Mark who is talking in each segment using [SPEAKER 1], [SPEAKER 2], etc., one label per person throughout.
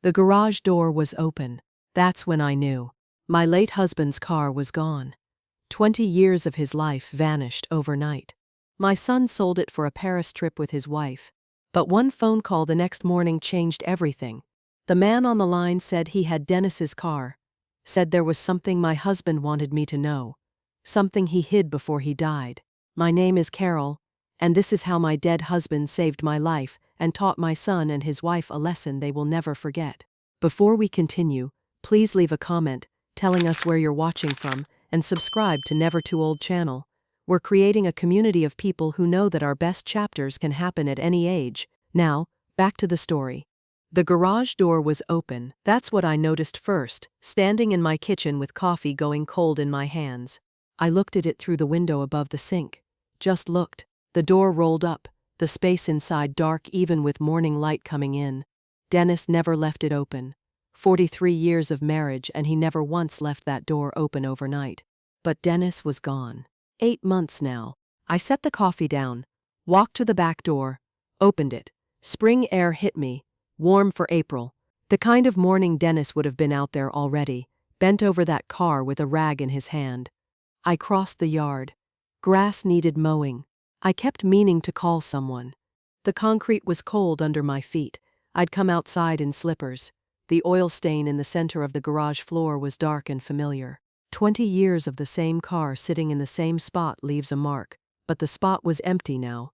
[SPEAKER 1] The garage door was open. That's when I knew. My late husband's car was gone. 20 years of his life vanished overnight. My son sold it for a Paris trip with his wife. But one phone call the next morning changed everything. The man on the line said he had Dennis's car. Said there was something my husband wanted me to know. Something he hid before he died. My name is Carol, and this is how my dead husband saved my life and taught my son and his wife a lesson they will never forget. Before we continue, please leave a comment telling us where you're watching from and subscribe to Never Too Old channel. We're creating a community of people who know that our best chapters can happen at any age. Now, back to the story. The garage door was open. That's what I noticed first, standing in my kitchen with coffee going cold in my hands. I looked at it through the window above the sink. Just looked. The door rolled up, the space inside dark even with morning light coming in. Dennis never left it open. 43 years of marriage and he never once left that door open overnight. But Dennis was gone. 8 months now. I set the coffee down, walked to the back door, opened it. Spring air hit me, warm for April. The kind of morning Dennis would have been out there already, bent over that car with a rag in his hand. I crossed the yard. Grass needed mowing. I kept meaning to call someone. The concrete was cold under my feet. I'd come outside in slippers. The oil stain in the center of the garage floor was dark and familiar. 20 years of the same car sitting in the same spot leaves a mark, but the spot was empty now.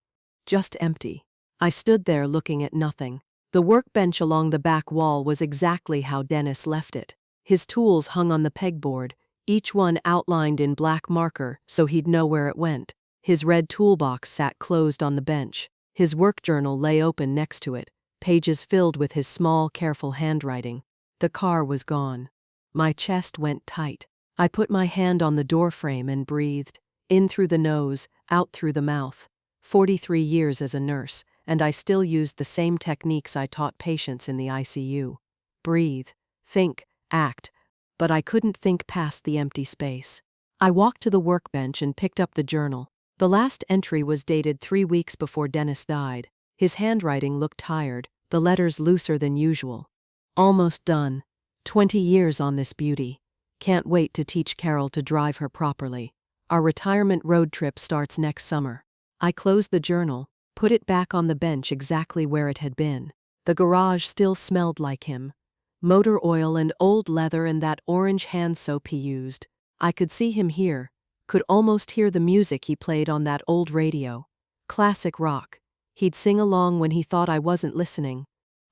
[SPEAKER 1] Just empty. I stood there looking at nothing. The workbench along the back wall was exactly how Dennis left it. His tools hung on the pegboard, each one outlined in black marker so he'd know where it went. His red toolbox sat closed on the bench. His work journal lay open next to it, pages filled with his small, careful handwriting. The car was gone. My chest went tight. I put my hand on the doorframe and breathed, in through the nose, out through the mouth. 43 years as a nurse, and I still used the same techniques I taught patients in the ICU. Breathe, think, act, but I couldn't think past the empty space. I walked to the workbench and picked up the journal. The last entry was dated 3 weeks before Dennis died. His handwriting looked tired, the letters looser than usual. Almost done. 20 years on this beauty. Can't wait to teach Carol to drive her properly. Our retirement road trip starts next summer. I closed the journal, put it back on the bench exactly where it had been. The garage still smelled like him. Motor oil and old leather and that orange hand soap he used. I could see him here, could almost hear the music he played on that old radio. Classic rock. He'd sing along when he thought I wasn't listening.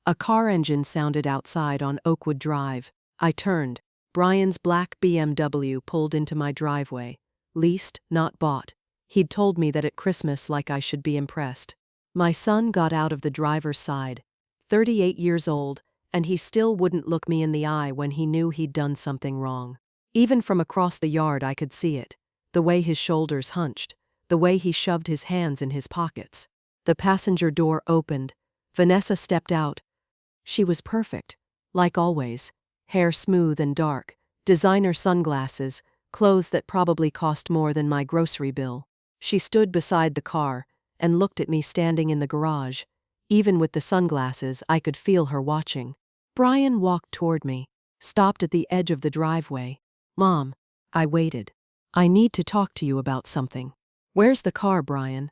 [SPEAKER 1] A car engine sounded outside on Oakwood Drive. I turned. Brian's black BMW pulled into my driveway. Leased, not bought. He'd told me that at Christmas like I should be impressed. My son got out of the driver's side. 38 years old, and he still wouldn't look me in the eye when he knew he'd done something wrong. Even from across the yard I could see it. The way his shoulders hunched. The way he shoved his hands in his pockets. The passenger door opened. Vanessa stepped out. She was perfect. Like always. Hair smooth and dark. Designer sunglasses. Clothes that probably cost more than my grocery bill. She stood beside the car and looked at me standing in the garage. Even with the sunglasses, I could feel her watching. Brian walked toward me. Stopped at the edge of the driveway. Mom. I waited. I need to talk to you about something. Where's the car, Brian?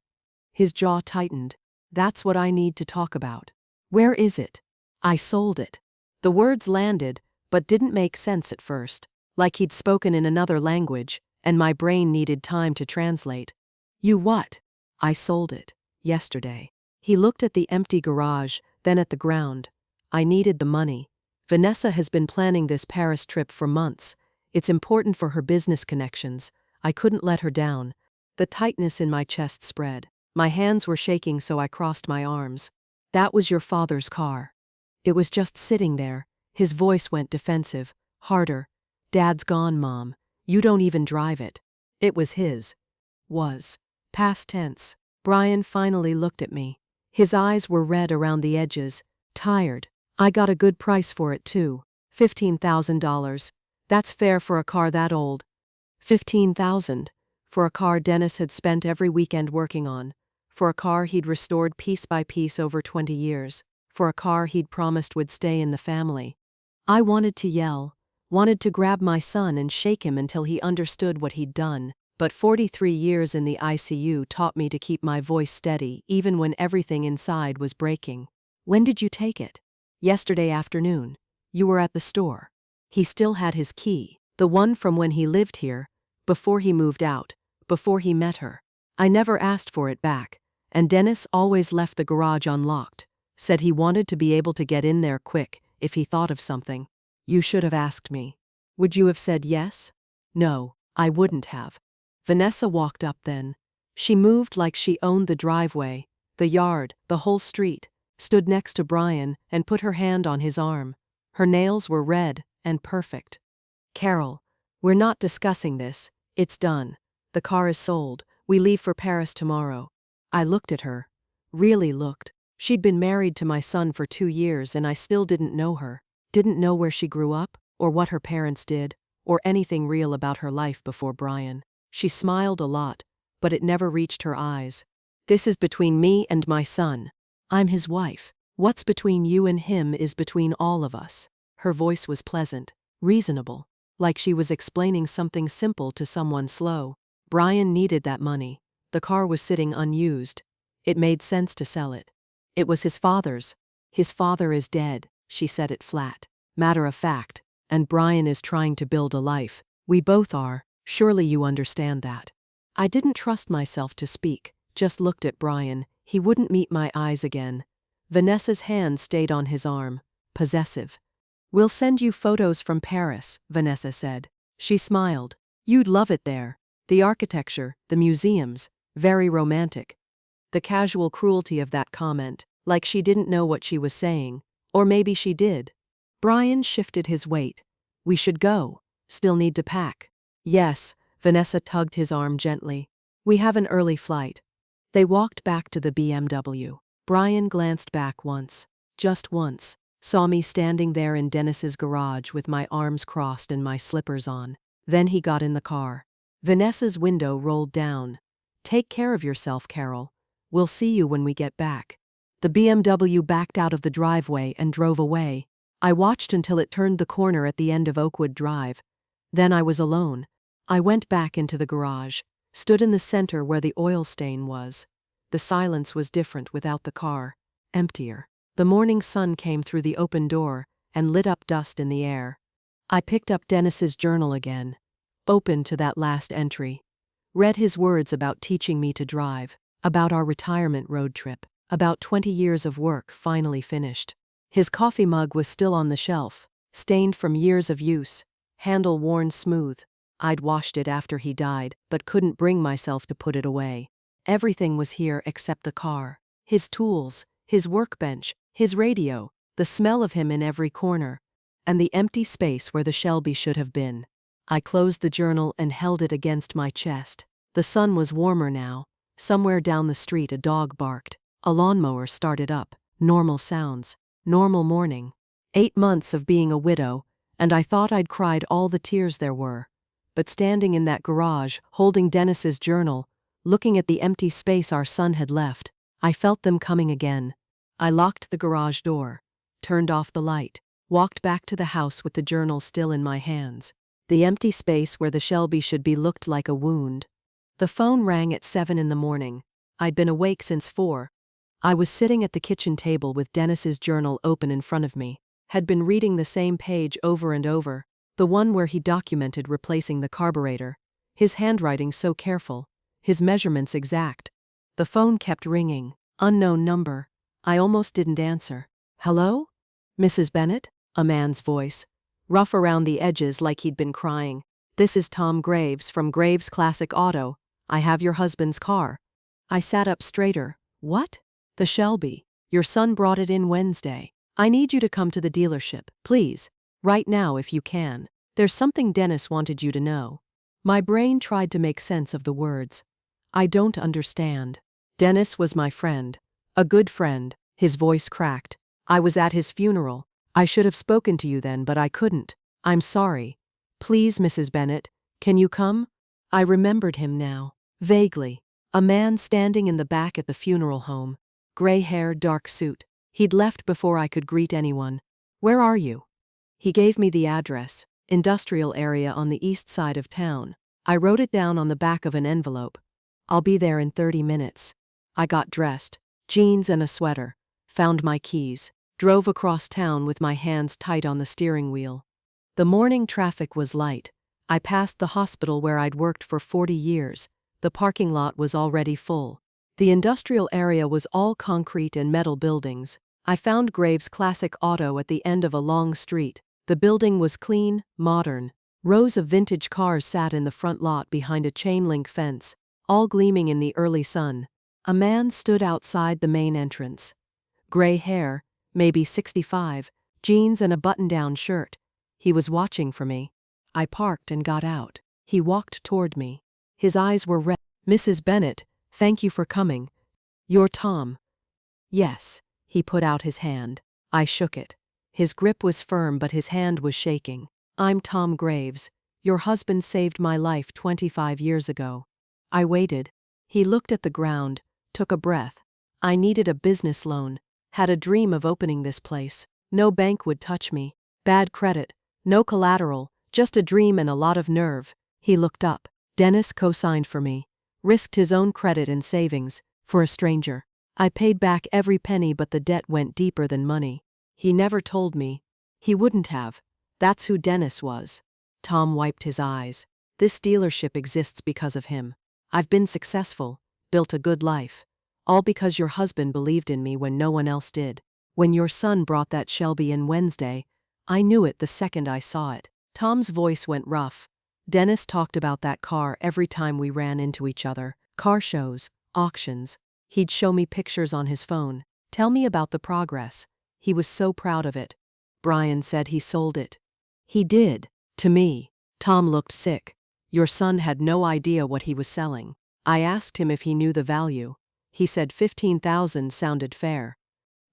[SPEAKER 1] His jaw tightened. That's what I need to talk about. Where is it? I sold it. The words landed, but didn't make sense at first, like he'd spoken in another language, and my brain needed time to translate. You what? I sold it. Yesterday. He looked at the empty garage, then at the ground. I needed the money. Vanessa has been planning this Paris trip for months. It's important for her business connections. I couldn't let her down. The tightness in my chest spread. My hands were shaking so I crossed my arms. That was your father's car. It was just sitting there. His voice went defensive, harder. Dad's gone, Mom. You don't even drive it. It was his. Was. Past tense. Brian finally looked at me. His eyes were red around the edges, tired. I got a good price for it too. $15,000. That's fair for a car that old. $15,000. For a car Dennis had spent every weekend working on. For a car he'd restored piece by piece over 20 years. for a car he'd promised would stay in the family. I wanted to yell, wanted to grab my son and shake him until he understood what he'd done, but 43 years in the ICU taught me to keep my voice steady even when everything inside was breaking. When did you take it? Yesterday afternoon. You were at the store. He still had his key, the one from when he lived here, before he moved out, before he met her. I never asked for it back, and Dennis always left the garage unlocked, said he wanted to be able to get in there quick if he thought of something. You should have asked me. Would you have said yes? No, I wouldn't have. Vanessa walked up then. She moved like she owned the driveway, the yard, the whole street, stood next to Brian and put her hand on his arm. Her nails were red and perfect. Carol, we're not discussing this. It's done. The car is sold. We leave for Paris tomorrow. I looked at her. Really looked. She'd been married to my son for 2 years and I still didn't know her. Didn't know where she grew up, or what her parents did, or anything real about her life before Brian. She smiled a lot, but it never reached her eyes. This is between me and my son. I'm his wife. What's between you and him is between all of us. Her voice was pleasant, reasonable, like she was explaining something simple to someone slow. Brian needed that money. The car was sitting unused. It made sense to sell it. It was his father's. His father is dead, she said it flat. Matter of fact, and Brian is trying to build a life. We both are. Surely you understand that. I didn't trust myself to speak, just looked at Brian. He wouldn't meet my eyes again. Vanessa's hand stayed on his arm, possessive. We'll send you photos from Paris, Vanessa said. She smiled. You'd love it there. The architecture, the museums, very romantic. The casual cruelty of that comment, like she didn't know what she was saying, or maybe she did. Brian shifted his weight. We should go. Still need to pack. Yes, Vanessa tugged his arm gently. We have an early flight. They walked back to the BMW. Brian glanced back once, just once, saw me standing there in Dennis's garage with my arms crossed and my slippers on. Then he got in the car. Vanessa's window rolled down. Take care of yourself, Carol. We'll see you when we get back. The BMW backed out of the driveway and drove away. I watched until it turned the corner at the end of Oakwood Drive. Then I was alone. I went back into the garage, stood in the center where the oil stain was. The silence was different without the car, emptier. The morning sun came through the open door and lit up dust in the air. I picked up Dennis's journal again, opened to that last entry. Read his words about teaching me to drive, about our retirement road trip, about 20 years of work finally finished. His coffee mug was still on the shelf, stained from years of use, handle worn smooth. I'd washed it after he died, but couldn't bring myself to put it away. Everything was here except the car. His tools, his workbench, his radio, the smell of him in every corner, and the empty space where the Shelby should have been. I closed the journal and held it against my chest. The sun was warmer now. Somewhere down the street a dog barked. A lawnmower started up. Normal sounds. Normal morning. 8 months of being a widow, and I thought I'd cried all the tears there were. But standing in that garage, holding Dennis's journal, looking at the empty space our son had left, I felt them coming again. I locked the garage door, turned off the light, walked back to the house with the journal still in my hands. The empty space where the Shelby should be looked like a wound. The phone rang at 7 in the morning. I'd been awake since 4. I was sitting at the kitchen table with Dennis's journal open in front of me, had been reading the same page over and over, the one where he documented replacing the carburetor, his handwriting so careful, his measurements exact. The phone kept ringing, unknown number. I almost didn't answer. Hello? Mrs. Bennett? A man's voice, rough around the edges like he'd been crying. This is Tom Graves from Graves Classic Auto. I have your husband's car. I sat up straighter. What? The Shelby. Your son brought it in Wednesday. I need you to come to the dealership, please. Right now if you can. There's something Dennis wanted you to know. My brain tried to make sense of the words. I don't understand. Dennis was my friend. A good friend. His voice cracked. I was at his funeral. I should have spoken to you then, but I couldn't. I'm sorry. Please, Mrs. Bennett, can you come? I remembered him now. Vaguely. A man standing in the back at the funeral home. Gray hair, dark suit. He'd left before I could greet anyone. Where are you? He gave me the address, industrial area on the east side of town. I wrote it down on the back of an envelope. I'll be there in 30 minutes. I got dressed, jeans and a sweater, found my keys, drove across town with my hands tight on the steering wheel. The morning traffic was light. I passed the hospital where I'd worked for 40 years. The parking lot was already full. The industrial area was all concrete and metal buildings. I found Graves' Classic Auto at the end of a long street. The building was clean, modern. Rows of vintage cars sat in the front lot behind a chain-link fence, all gleaming in the early sun. A man stood outside the main entrance. Gray hair, maybe 65, jeans and a button-down shirt. He was watching for me. I parked and got out. He walked toward me. His eyes were red. Mrs. Bennett, thank you for coming. You're Tom. Yes. He put out his hand. I shook it. His grip was firm but his hand was shaking. I'm Tom Graves. Your husband saved my life 25 years ago. I waited. He looked at the ground, took a breath. I needed a business loan. Had a dream of opening this place. No bank would touch me. Bad credit. No collateral. Just a dream and a lot of nerve. He looked up. Dennis co-signed for me. Risked his own credit and savings. For a stranger. I paid back every penny but the debt went deeper than money. He never told me. He wouldn't have. That's who Dennis was. Tom wiped his eyes. This dealership exists because of him. I've been successful. Built a good life. All because your husband believed in me when no one else did. When your son brought that Shelby in Wednesday, I knew it the second I saw it. Tom's voice went rough. Dennis talked about that car every time we ran into each other. Car shows, auctions. He'd show me pictures on his phone. Tell me about the progress. He was so proud of it. Brian said he sold it. He did. To me. Tom looked sick. Your son had no idea what he was selling. I asked him if he knew the value. He said 15,000 sounded fair.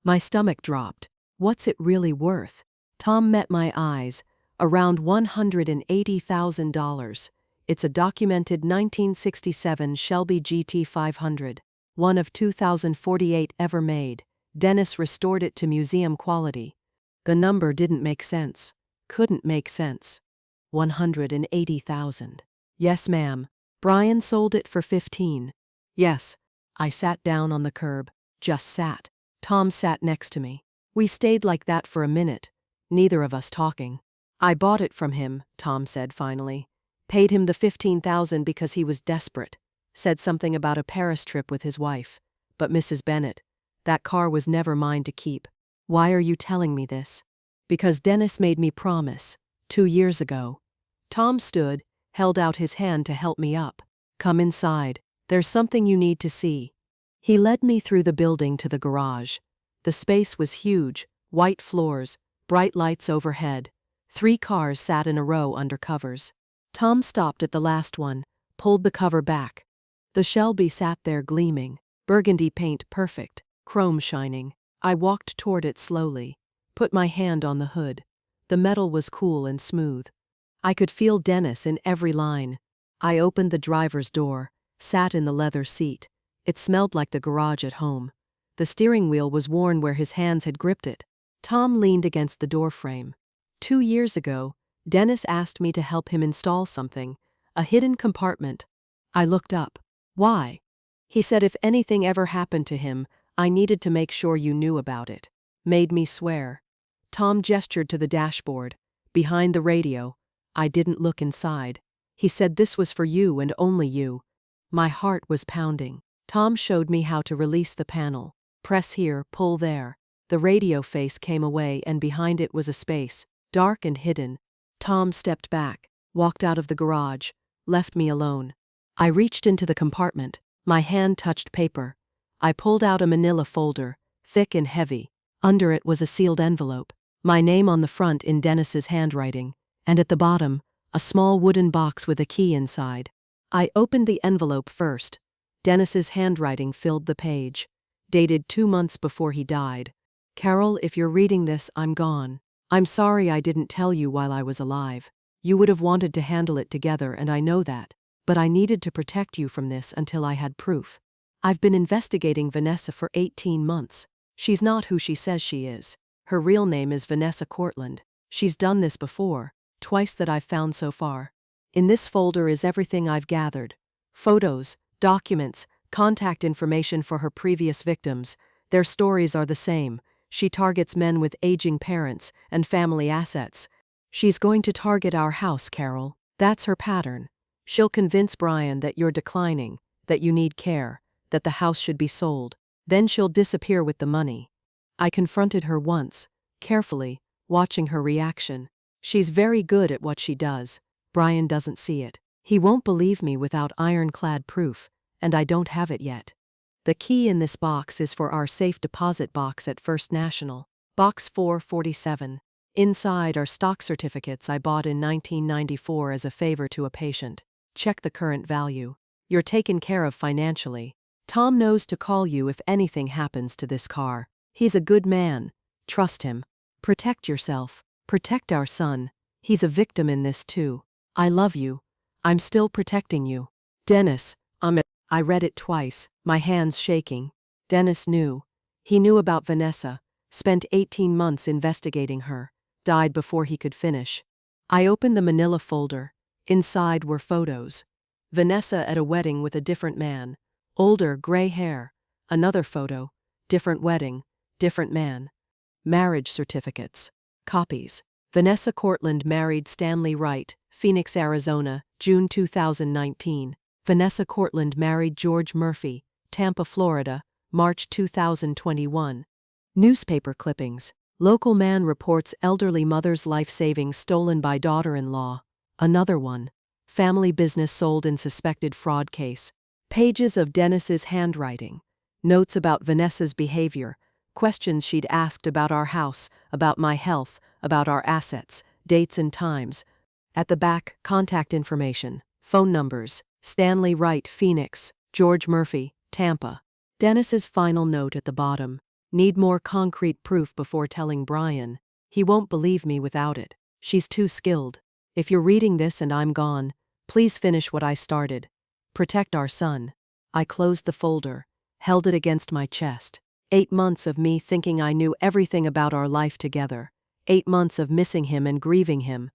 [SPEAKER 1] My stomach dropped. What's it really worth? Tom met my eyes. Around $180,000. It's a documented 1967 Shelby GT 500. One of 2,048 ever made. Dennis restored it to museum quality. The number didn't make sense. Couldn't make sense. 180,000. Yes, ma'am. Brian sold it for 15. Yes. I sat down on the curb. Just sat. Tom sat next to me. We stayed like that for a minute. Neither of us talking. I bought it from him, Tom said finally. Paid him the 15,000 because he was desperate. Said something about a Paris trip with his wife. But Mrs. Bennett, that car was never mine to keep. Why are you telling me this? Because Dennis made me promise. 2 years ago. Tom stood, held out his hand to help me up. Come inside. There's something you need to see. He led me through the building to the garage. The space was huge, white floors, bright lights overhead. 3 cars sat in a row under covers. Tom stopped at the last one, pulled the cover back. The Shelby sat there gleaming, burgundy paint perfect, chrome shining. I walked toward it slowly, put my hand on the hood. The metal was cool and smooth. I could feel Dennis in every line. I opened the driver's door, sat in the leather seat. It smelled like the garage at home. The steering wheel was worn where his hands had gripped it. Tom leaned against the doorframe. 2 years ago, Dennis asked me to help him install something, a hidden compartment. I looked up. Why? He said if anything ever happened to him, I needed to make sure you knew about it. Made me swear. Tom gestured to the dashboard. Behind the radio. I didn't look inside. He said this was for you and only you. My heart was pounding. Tom showed me how to release the panel. Press here, pull there. The radio face came away and behind it was a space, dark and hidden. Tom stepped back, walked out of the garage, left me alone. I reached into the compartment. My hand touched paper. I pulled out a manila folder, thick and heavy. Under it was a sealed envelope. My name on the front in Dennis's handwriting, and at the bottom, a small wooden box with a key inside. I opened the envelope first. Dennis's handwriting filled the page. Dated 2 months before he died. Carol, if you're reading this, I'm gone. I'm sorry I didn't tell you while I was alive. You would have wanted to handle it together and I know that. But I needed to protect you from this until I had proof. I've been investigating Vanessa for 18 months. She's not who she says she is. Her real name is Vanessa Cortland. She's done this before, twice that I've found so far. In this folder is everything I've gathered. Photos, documents, contact information for her previous victims. Their stories are the same. She targets men with aging parents and family assets. She's going to target our house, Carol. That's her pattern. She'll convince Brian that you're declining, that you need care, that the house should be sold. Then she'll disappear with the money. I confronted her once, carefully, watching her reaction. She's very good at what she does. Brian doesn't see it. He won't believe me without ironclad proof, and I don't have it yet. The key in this box is for our safe deposit box at First National. Box 447. Inside are stock certificates I bought in 1994 as a favor to a patient. Check the current value. You're taken care of financially. Tom knows to call you if anything happens to this car. He's a good man. Trust him. Protect yourself. Protect our son. He's a victim in this too. I love you. I'm still protecting you. Dennis, I read it twice, my hands shaking. Dennis knew. He knew about Vanessa, spent 18 months investigating her, died before he could finish. I opened the manila folder. Inside were photos. Vanessa at a wedding with a different man. Older, gray hair. Another photo. Different wedding. Different man. Marriage certificates. Copies. Vanessa Cortland married Stanley Wright, Phoenix, Arizona, June 2019. Vanessa Cortland married George Murphy, Tampa, Florida, March 2021. Newspaper clippings. Local man reports elderly mother's life savings stolen by daughter-in-law. Another one. Family business sold in suspected fraud case. Pages of Dennis's handwriting. Notes about Vanessa's behavior. Questions she'd asked about our house, about my health, about our assets, dates and times. At the back, contact information. Phone numbers. Stanley Wright, Phoenix. George Murphy, Tampa. Dennis's final note at the bottom. Need more concrete proof before telling Brian. He won't believe me without it. She's too skilled. If you're reading this and I'm gone, please finish what I started. Protect our son. I closed the folder, held it against my chest. 8 months of me thinking I knew everything about our life together. 8 months of missing him and grieving him.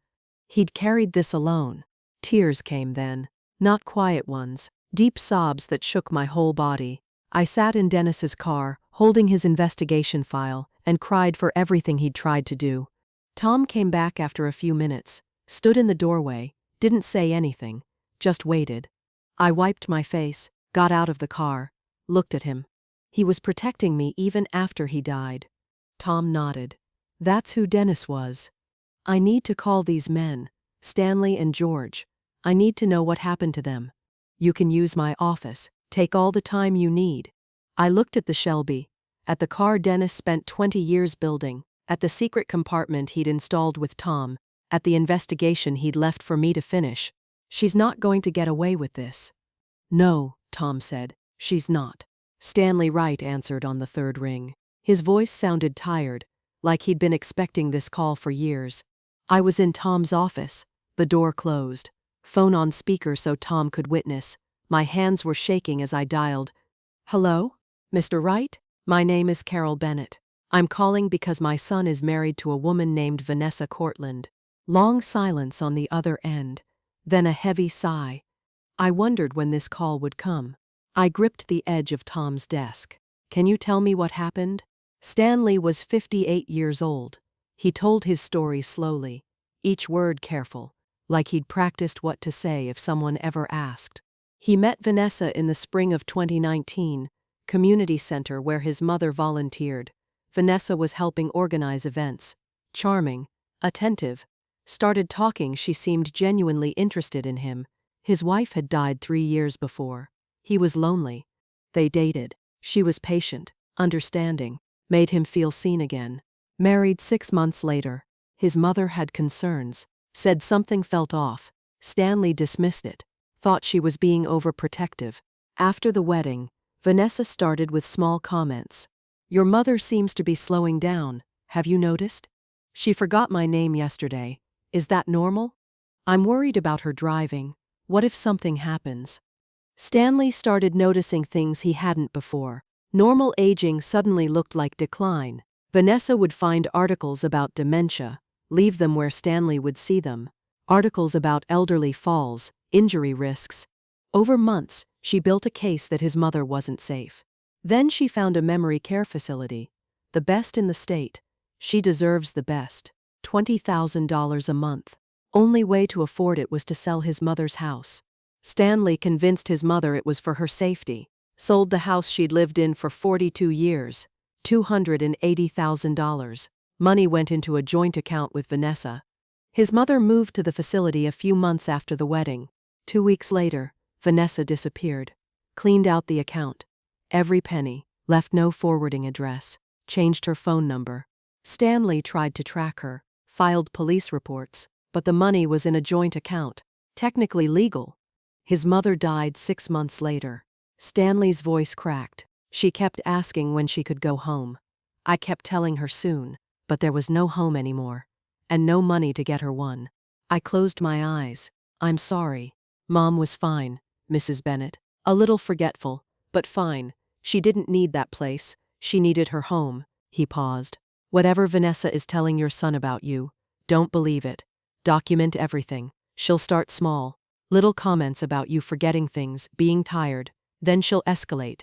[SPEAKER 1] He'd carried this alone. Tears came then. Not quiet ones, deep sobs that shook my whole body. I sat in Dennis's car, holding his investigation file, and cried for everything he'd tried to do. Tom came back after a few minutes, stood in the doorway, didn't say anything, just waited. I wiped my face, got out of the car, looked at him. He was protecting me even after he died. Tom nodded. That's who Dennis was. I need to call these men, Stanley and George. I need to know what happened to them. You can use my office. Take all the time you need. I looked at the Shelby, at the car Dennis spent 20 years building, at the secret compartment he'd installed with Tom, at the investigation he'd left for me to finish. She's not going to get away with this. No, Tom said. She's not. Stanley Wright answered on the third ring. His voice sounded tired, like he'd been expecting this call for years. I was in Tom's office. The door closed. Phone on speaker so Tom could witness. My hands were shaking as I dialed. Hello? Mr. Wright? My name is Carol Bennett. I'm calling because my son is married to a woman named Vanessa Cortland. Long silence on the other end. Then a heavy sigh. I wondered when this call would come. I gripped the edge of Tom's desk. Can you tell me what happened? Stanley was 58 years old. He told his story slowly, each word careful, like he'd practiced what to say if someone ever asked. He met Vanessa in the spring of 2019, community center where his mother volunteered. Vanessa was helping organize events. Charming, attentive. Started talking, she seemed genuinely interested in him. His wife had died 3 years before. He was lonely. They dated. She was patient, understanding, made him feel seen again. Married 6 months later. His mother had concerns, said something felt off. Stanley dismissed it, thought she was being overprotective. After the wedding, Vanessa started with small comments. Your mother seems to be slowing down, have you noticed? She forgot my name yesterday. Is that normal? I'm worried about her driving. What if something happens? Stanley started noticing things he hadn't before. Normal aging suddenly looked like decline. Vanessa would find articles about dementia, leave them where Stanley would see them. Articles about elderly falls, injury risks. Over months, she built a case that his mother wasn't safe. Then she found a memory care facility. The best in the state. She deserves the best. $20,000 a month. Only way to afford it was to sell his mother's house. Stanley convinced his mother it was for her safety. Sold the house she'd lived in for 42 years. $280,000. Money went into a joint account with Vanessa. His mother moved to the facility a few months after the wedding. 2 weeks later, Vanessa disappeared. Cleaned out the account. Every penny. Left no forwarding address. Changed her phone number. Stanley tried to track her. Filed police reports. But the money was in a joint account. Technically legal. His mother died 6 months later. Stanley's voice cracked. She kept asking when she could go home. I kept telling her soon, but there was no home anymore. And no money to get her one. I closed my eyes. I'm sorry. Mom was fine, Mrs. Bennett. A little forgetful, but fine. She didn't need that place. She needed her home. He paused. Whatever Vanessa is telling your son about you, don't believe it. Document everything. She'll start small. Little comments about you forgetting things, being tired. Then she'll escalate.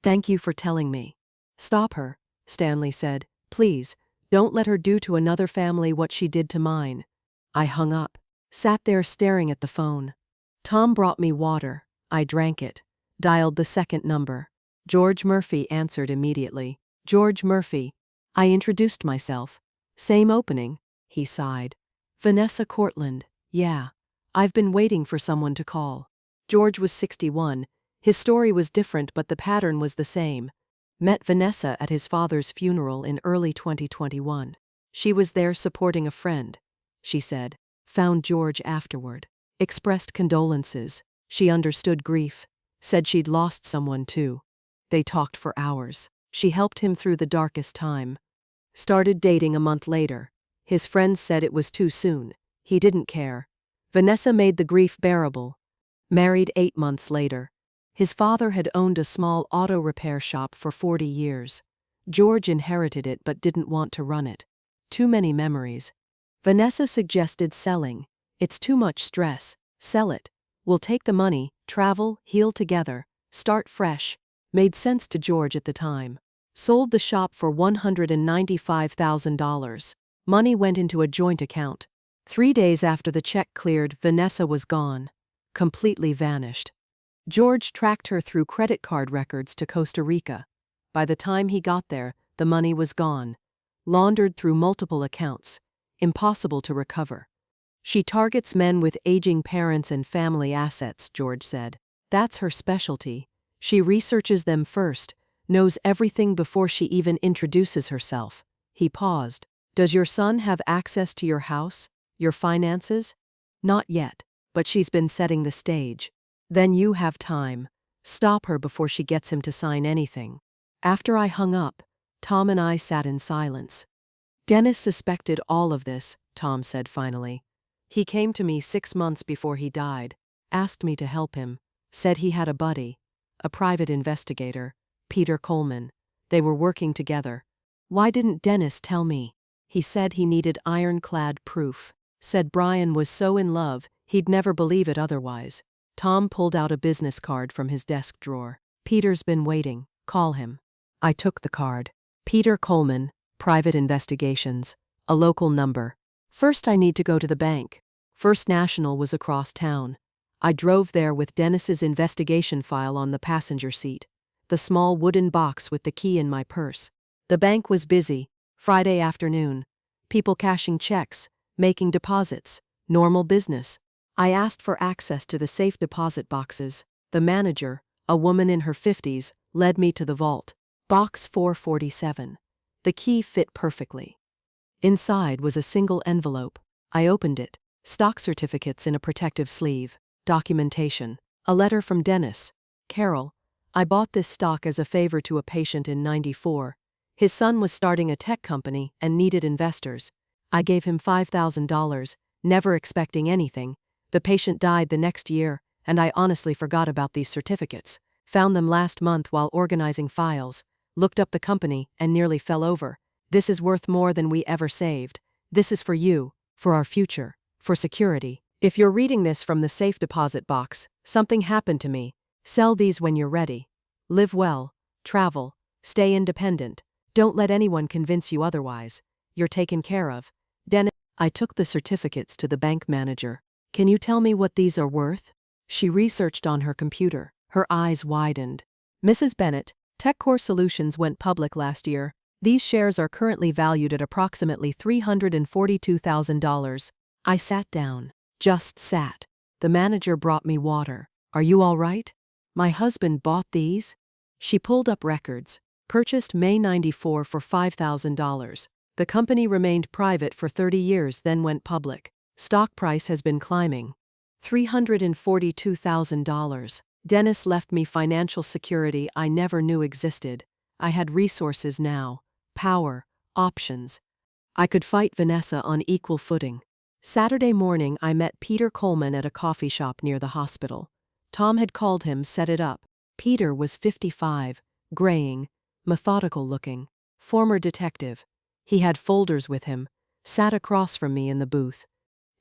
[SPEAKER 1] Thank you for telling me. Stop her, Stanley said. Please, don't let her do to another family what she did to mine. I hung up. Sat there staring at the phone. Tom brought me water. I drank it. Dialed the second number. George Murphy answered immediately. George Murphy. I introduced myself. Same opening. He sighed. Vanessa Cortland. Yeah. I've been waiting for someone to call. George was 61. His story was different, but the pattern was the same. Met Vanessa at his father's funeral in early 2021. She was there supporting a friend, she said. Found George afterward. Expressed condolences. She understood grief. Said she'd lost someone too. They talked for hours. She helped him through the darkest time. Started dating a month later. His friends said it was too soon. He didn't care. Vanessa made the grief bearable. Married 8 months later. His father had owned a small auto repair shop for 40 years. George inherited it but didn't want to run it. Too many memories. Vanessa suggested selling. It's too much stress. Sell it. We'll take the money, travel, heal together, start fresh. Made sense to George at the time. Sold the shop for $195,000. Money went into a joint account. 3 days after the check cleared, Vanessa was gone. Completely vanished. George tracked her through credit card records to Costa Rica. By the time he got there, the money was gone. Laundered through multiple accounts. Impossible to recover. She targets men with aging parents and family assets, George said. That's her specialty. She researches them first, knows everything before she even introduces herself. He paused. Does your son have access to your house, your finances? Not yet, but she's been setting the stage. Then you have time. Stop her before she gets him to sign anything. After I hung up, Tom and I sat in silence. Dennis suspected all of this, Tom said finally. He came to me 6 months before he died, asked me to help him, said he had a buddy, a private investigator, Peter Coleman. They were working together. Why didn't Dennis tell me? He said he needed ironclad proof. Said Brian was so in love, he'd never believe it otherwise. Tom pulled out a business card from his desk drawer. Peter's been waiting. Call him. I took the card. Peter Coleman, Private Investigations. A local number. First I need to go to the bank. First National was across town. I drove there with Dennis's investigation file on the passenger seat. The small wooden box with the key in my purse. The bank was busy. Friday afternoon. People cashing checks, making deposits. Normal business. I asked for access to the safe deposit boxes. The manager, a woman in her 50s, led me to the vault. Box 447. The key fit perfectly. Inside was a single envelope. I opened it. Stock certificates in a protective sleeve. Documentation. A letter from Dennis. Carol, I bought this stock as a favor to a patient in '94. His son was starting a tech company and needed investors. I gave him $5,000, never expecting anything. The patient died the next year, and I honestly forgot about these certificates. Found them last month while organizing files. Looked up the company and nearly fell over. This is worth more than we ever saved. This is for you, for our future, for security. If you're reading this from the safe deposit box, something happened to me. Sell these when you're ready. Live well, travel, stay independent. Don't let anyone convince you otherwise. You're taken care of. Dennis. I took the certificates to the bank manager. Can you tell me what these are worth? She researched on her computer. Her eyes widened. Mrs. Bennett, TechCore Solutions went public last year. These shares are currently valued at approximately $342,000. I sat down. Just sat. The manager brought me water. Are you all right? My husband bought these? She pulled up records. Purchased May '94 for $5,000. The company remained private for 30 years, then went public. Stock price has been climbing. $342,000. Dennis left me financial security I never knew existed. I had resources now. Power. Options. I could fight Vanessa on equal footing. Saturday morning I met Peter Coleman at a coffee shop near the hospital. Tom had called him, set it up. Peter was 55, graying, methodical looking, former detective. He had folders with him, sat across from me in the booth.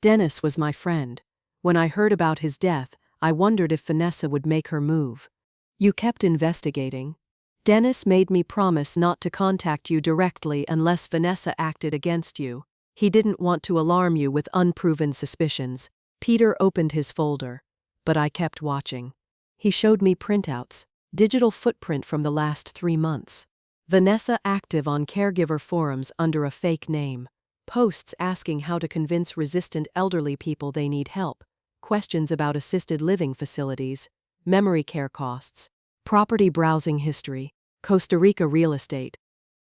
[SPEAKER 1] Dennis was my friend. When I heard about his death, I wondered if Vanessa would make her move. You kept investigating. Dennis made me promise not to contact you directly unless Vanessa acted against you. He didn't want to alarm you with unproven suspicions. Peter opened his folder. But I kept watching. He showed me printouts, digital footprint from the last 3 months. Vanessa active on caregiver forums under a fake name. Posts asking how to convince resistant elderly people they need help. Questions about assisted living facilities, memory care costs, property browsing history, Costa Rica real estate,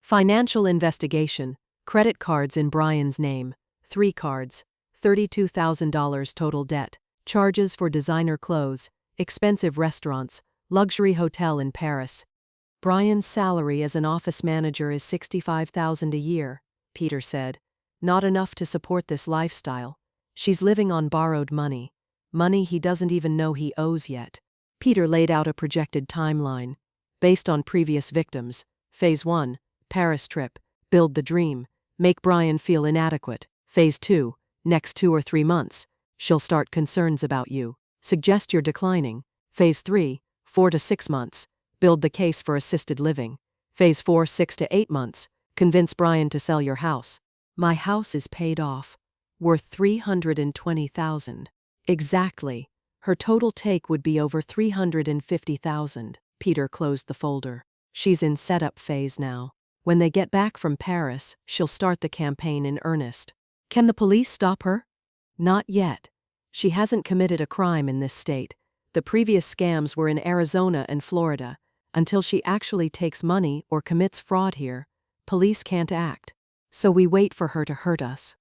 [SPEAKER 1] financial investigation, credit cards in Brian's name, 3 cards, $32,000 total debt, charges for designer clothes, expensive restaurants, luxury hotel in Paris. Brian's salary as an office manager is $65,000 a year, Peter said. Not enough to support this lifestyle. She's living on borrowed money. Money he doesn't even know he owes yet. Peter laid out a projected timeline. Based on previous victims. Phase 1, Paris trip, build the dream, make Brian feel inadequate. Phase 2, next 2 or 3 months, she'll start concerns about you, suggest you're declining. Phase 3, 4 to 6 months, build the case for assisted living. Phase 4, 6 to 8 months, convince Brian to sell your house. My house is paid off, worth $320,000. Exactly. Her total take would be over $350,000. Peter closed the folder. She's in setup phase now. When they get back from Paris, she'll start the campaign in earnest. Can the police stop her? Not yet. She hasn't committed a crime in this state. The previous scams were in Arizona and Florida. Until she actually takes money or commits fraud here, police can't act. So we wait for her to hurt us.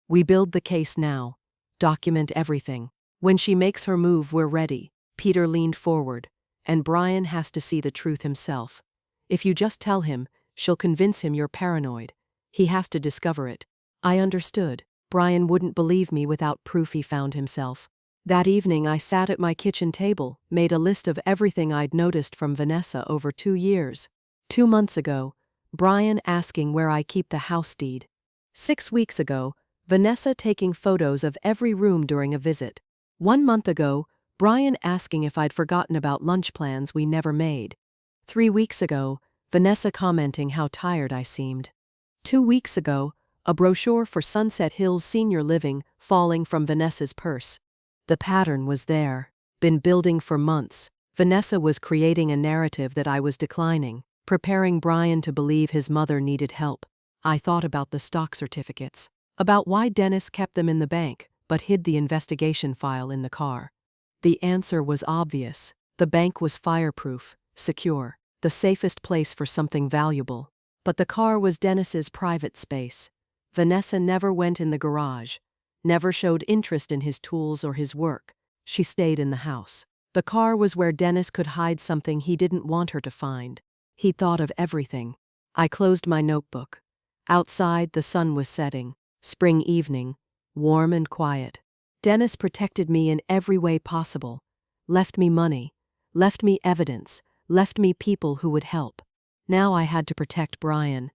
[SPEAKER 1] We build the case now. Document everything. When she makes her move, we're ready. Peter leaned forward. And Brian has to see the truth himself. If you just tell him, she'll convince him you're paranoid. He has to discover it. I understood. Brian wouldn't believe me without proof he found himself. That evening I sat at my kitchen table, made a list of everything I'd noticed from Vanessa over 2 years. 2 months ago, Brian asking where I keep the house deed. 6 weeks ago, Vanessa taking photos of every room during a visit. 1 month ago, Brian asking if I'd forgotten about lunch plans we never made. 3 weeks ago, Vanessa commenting how tired I seemed. 2 weeks ago, a brochure for Sunset Hills Senior Living falling from Vanessa's purse. The pattern was there. Been building for months. Vanessa was creating a narrative that I was declining, preparing Brian to believe his mother needed help. I thought about the stock certificates, about why Dennis kept them in the bank, but hid the investigation file in the car. The answer was obvious. The bank was fireproof, secure, the safest place for something valuable. But the car was Dennis's private space. Vanessa never went in the garage, never showed interest in his tools or his work. She stayed in the house. The car was where Dennis could hide something he didn't want her to find. He thought of everything. I closed my notebook. Outside, the sun was setting. Spring evening, warm and quiet. Dennis protected me in every way possible. Left me money. Left me evidence. left me people who would help. Now I had to protect Brian.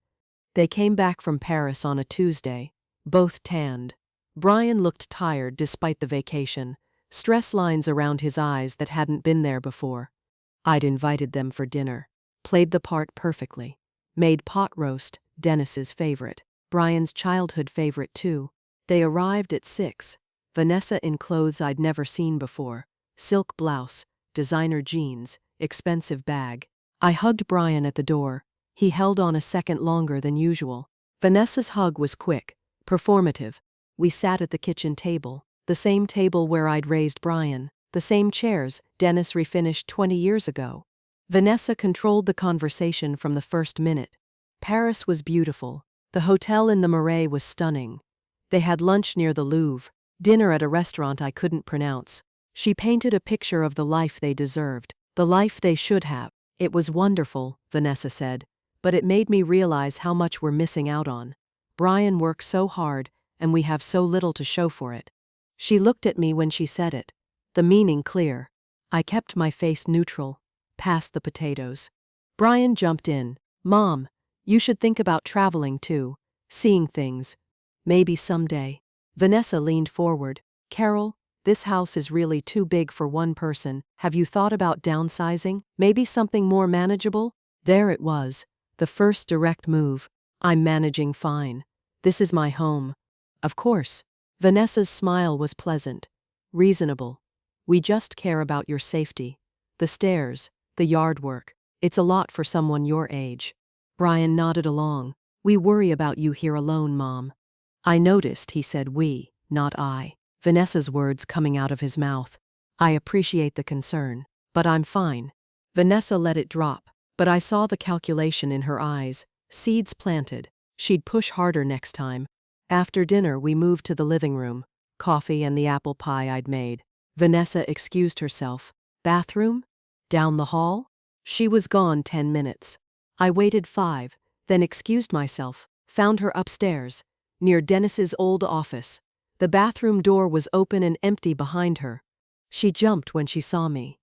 [SPEAKER 1] They came back from Paris on a Tuesday, both tanned. Brian looked tired despite the vacation, stress lines around his eyes that hadn't been there before. I'd invited them for dinner, played the part perfectly, made pot roast, Dennis's favorite, Brian's childhood favorite too. They arrived at 6, Vanessa in clothes I'd never seen before, silk blouse, designer jeans, expensive bag. I hugged Brian at the door. He held on a second longer than usual. Vanessa's hug was quick, performative. We sat at the kitchen table, the same table where I'd raised Brian, the same chairs Dennis refinished 20 years ago. Vanessa controlled the conversation from the first minute. Paris was beautiful. The hotel in the Marais was stunning. They had lunch near the Louvre, dinner at a restaurant I couldn't pronounce. She painted a picture of the life they deserved, the life they should have. It was wonderful, Vanessa said, but it made me realize how much we're missing out on. Brian works so hard, and we have so little to show for it. She looked at me when she said it, the meaning clear. I kept my face neutral, past the potatoes. Brian jumped in. Mom, you should think about traveling too, seeing things. Maybe someday. Vanessa leaned forward. Carol, this house is really too big for one person. Have you thought about downsizing? Maybe something more manageable? There it was, the first direct move. I'm managing fine. This is my home. Of course. Vanessa's smile was pleasant, reasonable. We just care about your safety. The stairs, the yard work. It's a lot for someone your age. Brian nodded along. We worry about you here alone, Mom. I noticed he said we, not I. Vanessa's words coming out of his mouth. I appreciate the concern, but I'm fine. Vanessa let it drop, but I saw the calculation in her eyes. Seeds planted. She'd push harder next time. After dinner, we moved to the living room. Coffee and the apple pie I'd made. Vanessa excused herself. Bathroom? Down the hall? She was gone 10 minutes. I waited 5, then excused myself, found her upstairs, near Dennis's old office. The bathroom door was open and empty behind her. She jumped when she saw me.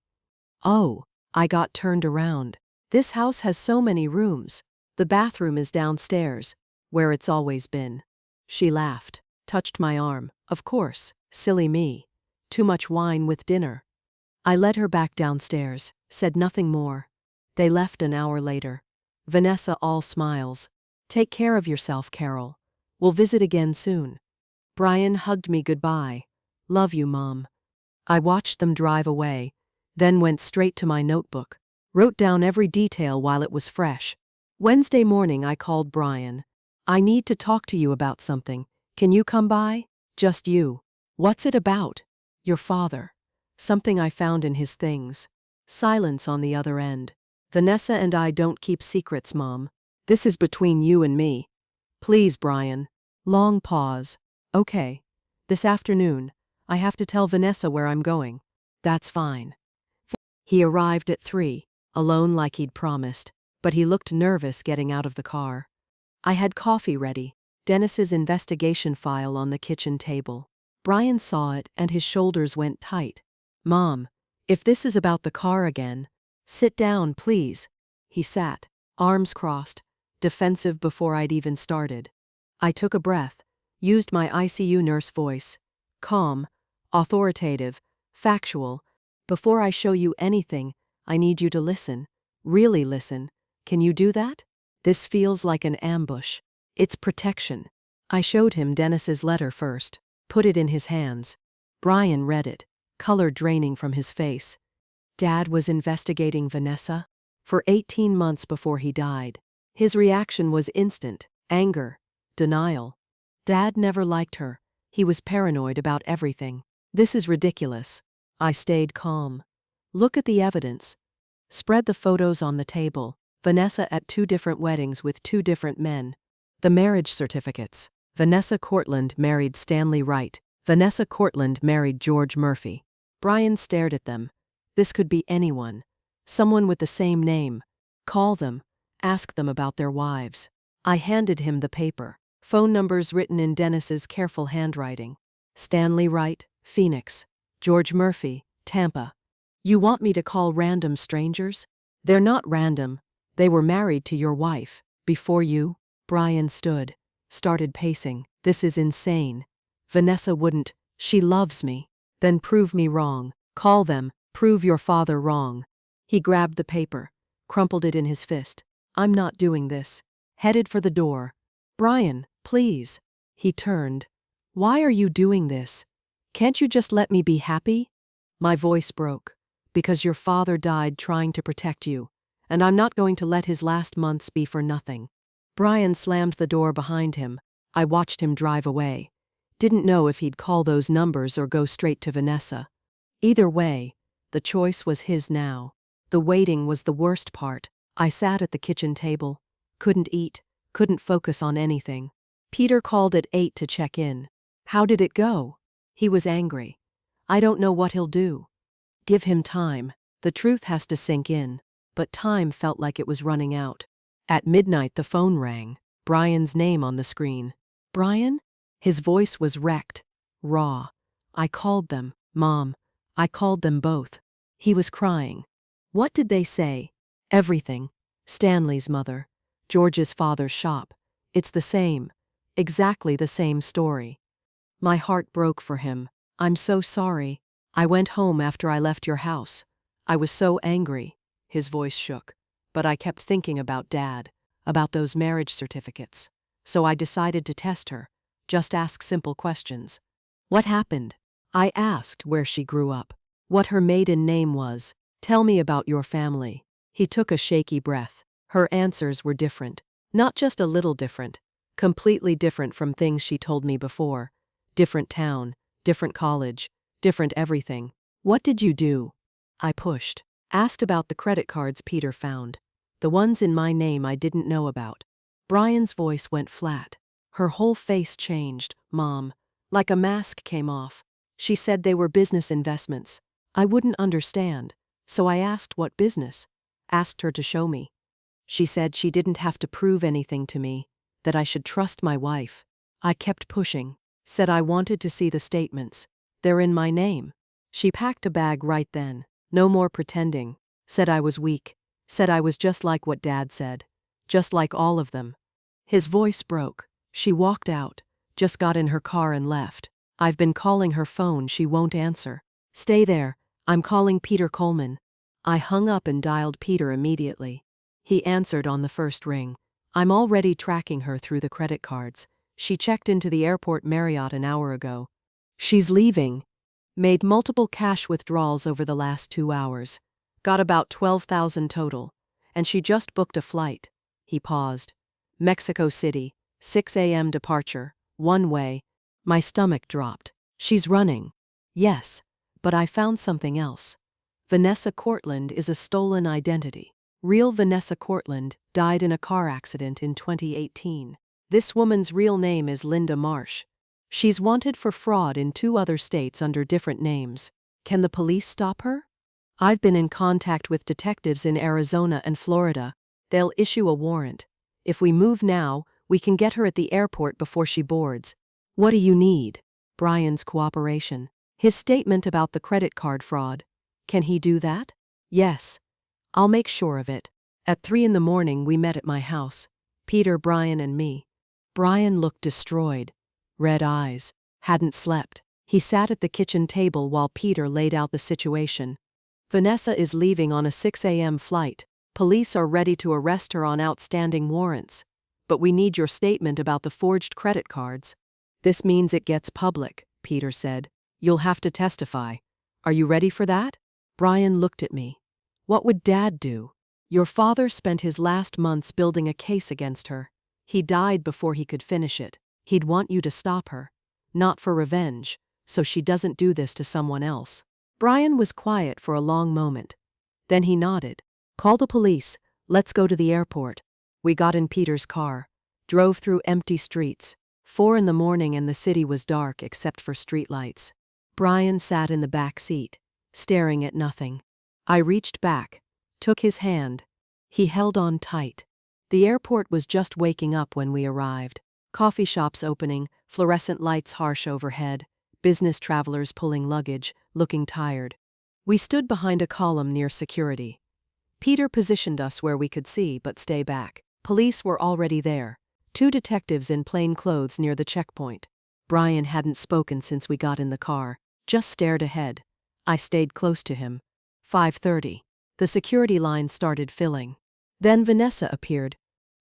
[SPEAKER 1] Oh, I got turned around. This house has so many rooms. The bathroom is downstairs, where it's always been. She laughed, touched my arm. Of course, silly me. Too much wine with dinner. I led her back downstairs, said nothing more. They left an hour later. Vanessa all smiles. Take care of yourself, Carol. We'll visit again soon. Brian hugged me goodbye. Love you, Mom. I watched them drive away, then went straight to my notebook. Wrote down every detail while it was fresh. Wednesday morning I called Brian. I need to talk to you about something. Can you come by? Just you. What's it about? Your father. Something I found in his things. Silence on the other end. Vanessa and I don't keep secrets, Mom. This is between you and me. Please, Brian. Long pause. Okay. This afternoon, I have to tell Vanessa where I'm going. That's fine. He arrived at 3, alone like he'd promised, but he looked nervous getting out of the car. I had coffee ready, Dennis's investigation file on the kitchen table. Brian saw it and his shoulders went tight. Mom, if this is about the car again, sit down, please. He sat, arms crossed, defensive before I'd even started. I took a breath, used my ICU nurse voice. Calm, authoritative, factual. Before I show you anything, I need you to listen. Really listen. Can you do that? This feels like an ambush. It's protection. I showed him Dennis's letter first, put it in his hands. Brian read it, color draining from his face. Dad was investigating Vanessa for 18 months before he died. His reaction was instant, anger, denial. Dad never liked her. He was paranoid about everything. This is ridiculous. I stayed calm. Look at the evidence. Spread the photos on the table. Vanessa at 2 different weddings with 2 different men. The marriage certificates. Vanessa Cortland married Stanley Wright. Vanessa Cortland married George Murphy. Brian stared at them. This could be anyone. Someone with the same name. Call them. Ask them about their wives. I handed him the paper. Phone numbers written in Dennis's careful handwriting. Stanley Wright, Phoenix. George Murphy, Tampa. You want me to call random strangers? They're not random. They were married to your wife. Before you? Brian stood, started pacing. This is insane. Vanessa wouldn't. She loves me. Then prove me wrong. Call them. Prove your father wrong. He grabbed the paper, crumpled it in his fist. I'm not doing this. Headed for the door. Brian, please. He turned. Why are you doing this? Can't you just let me be happy? My voice broke. Because your father died trying to protect you, and I'm not going to let his last months be for nothing. Brian slammed the door behind him. I watched him drive away. Didn't know if he'd call those numbers or go straight to Vanessa. Either way, the choice was his now. The waiting was the worst part. I sat at the kitchen table, couldn't eat, couldn't focus on anything. Peter called at 8 to check in. How did it go? He was angry. I don't know what he'll do. Give him time. The truth has to sink in. But time felt like it was running out. At midnight the phone rang. Brian's name on the screen. Brian? His voice was wrecked, raw. I called them, Mom. I called them both. He was crying. What did they say? Everything. Stanley's mother. George's father's shop. It's the same. Exactly the same story. My heart broke for him. I'm so sorry. I went home after I left your house. I was so angry. His voice shook. But I kept thinking about Dad, about those marriage certificates. So I decided to test her. Just ask simple questions. What happened? I asked where she grew up, what her maiden name was. Tell me about your family. He took a shaky breath. Her answers were different. Not just a little different. Completely different from things she told me before. Different town, different college, different everything. What did you do? I pushed. Asked about the credit cards Peter found. The ones in my name I didn't know about. Brian's voice went flat. Her whole face changed. Mom. Like a mask came off. She said they were business investments. I wouldn't understand. So I asked what business. Asked her to show me. She said she didn't have to prove anything to me. That I should trust my wife. I kept pushing. Said I wanted to see the statements. They're in my name. She packed a bag right then. No more pretending. Said I was weak. Said I was just like what Dad said. Just like all of them. His voice broke. She walked out. Just got in her car and left. I've been calling her phone, she won't answer. Stay there. I'm calling Peter Coleman. I hung up and dialed Peter immediately. He answered on the first ring. I'm already tracking her through the credit cards. She checked into the airport Marriott an hour ago. She's leaving. Made multiple cash withdrawals over the last 2 hours. Got about 12,000 total. And she just booked a flight. He paused. Mexico City, 6 a.m. departure, one way. My stomach dropped. She's running. Yes, but I found something else. Vanessa Cortland is a stolen identity. Real Vanessa Cortland died in a car accident in 2018. This woman's real name is Linda Marsh. She's wanted for fraud in 2 other states under different names. Can the police stop her? I've been in contact with detectives in Arizona and Florida. They'll issue a warrant. If we move now, we can get her at the airport before she boards. What do you need? Brian's cooperation. His statement about the credit card fraud. Can he do that? Yes. I'll make sure of it. At 3 in the morning we met at my house. Peter, Brian, and me. Brian looked destroyed. Red eyes. Hadn't slept. He sat at the kitchen table while Peter laid out the situation. Vanessa is leaving on a 6 a.m. flight. Police are ready to arrest her on outstanding warrants. But we need your statement about the forged credit cards. This means it gets public, Peter said. You'll have to testify. Are you ready for that? Brian looked at me. What would Dad do? Your father spent his last months building a case against her. He died before he could finish it. He'd want you to stop her. Not for revenge, so she doesn't do this to someone else. Brian was quiet for a long moment. Then he nodded. Call the police. Let's go to the airport. We got in Peter's car. Drove through empty streets. 4 in the morning and the city was dark except for streetlights. Brian sat in the back seat, staring at nothing. I reached back, took his hand. He held on tight. The airport was just waking up when we arrived. Coffee shops opening, fluorescent lights harsh overhead, business travelers pulling luggage, looking tired. We stood behind a column near security. Peter positioned us where we could see but stay back. Police were already there. 2 detectives in plain clothes near the checkpoint. Brian hadn't spoken since we got in the car, just stared ahead. I stayed close to him. 5:30. The security line started filling. Then Vanessa appeared.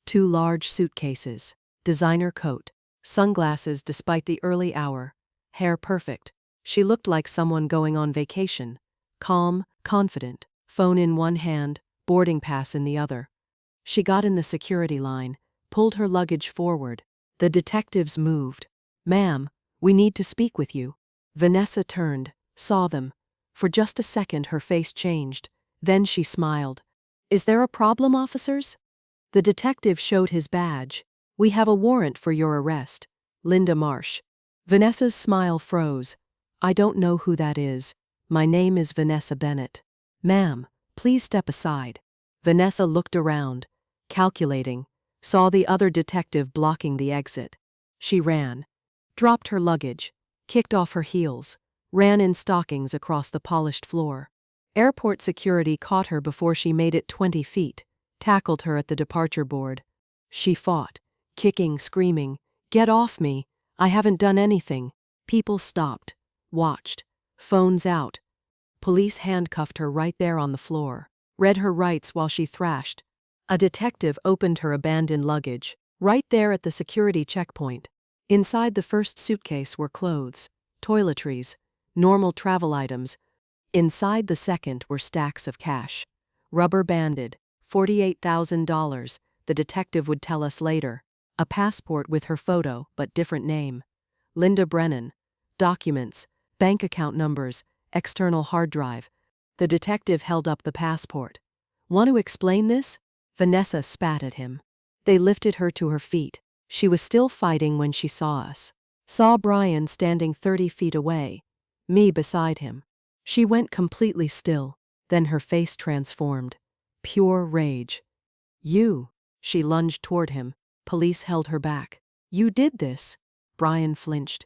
[SPEAKER 1] 2 large suitcases, designer coat, sunglasses despite the early hour, hair perfect. She looked like someone going on vacation. Calm, confident, phone in one hand, boarding pass in the other. She got in the security line, pulled her luggage forward. The detectives moved. "Ma'am, we need to speak with you." Vanessa turned, saw them. For just a second her face changed. Then she smiled. "Is there a problem, officers?" The detective showed his badge. "We have a warrant for your arrest. Linda Marsh." Vanessa's smile froze. "I don't know who that is. My name is Vanessa Bennett." "Ma'am, please step aside." Vanessa looked around, calculating, saw the other detective blocking the exit. She ran, dropped her luggage, kicked off her heels, ran in stockings across the polished floor. Airport security caught her before she made it 20 feet, tackled her at the departure board. She fought, kicking, screaming, "Get off me! I haven't done anything." People stopped, watched, phones out. Police handcuffed her right there on the floor, read her rights while she thrashed. A detective opened her abandoned luggage, right there at the security checkpoint. Inside the first suitcase were clothes, toiletries, normal travel items. Inside the second were stacks of cash. Rubber banded, $48,000, the detective would tell us later. A passport with her photo, but different name. Linda Brennan. Documents, bank account numbers, external hard drive. The detective held up the passport. "Want to explain this?" Vanessa spat at him. They lifted her to her feet. She was still fighting when she saw us. Saw Brian standing 30 feet away, me beside him. She went completely still, then her face transformed. Pure rage. "You!" She lunged toward him. Police held her back. "You did this!" Brian flinched.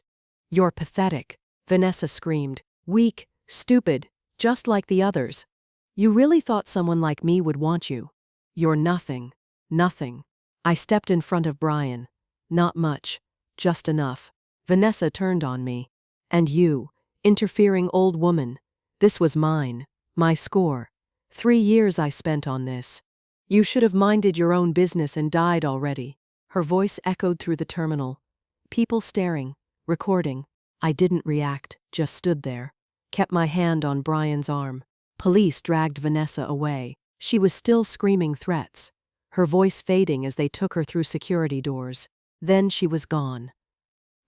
[SPEAKER 1] "You're pathetic," Vanessa screamed. "Weak, stupid, just like the others. You really thought someone like me would want you. You're nothing, nothing." I stepped in front of Brian. "Not much, just enough." Vanessa turned on me. "And you, interfering old woman. This was mine, my score. 3 years I spent on this. You should have minded your own business and died already." Her voice echoed through the terminal. People staring, recording. I didn't react, just stood there. Kept my hand on Brian's arm. Police dragged Vanessa away. She was still screaming threats, her voice fading as they took her through security doors. Then she was gone.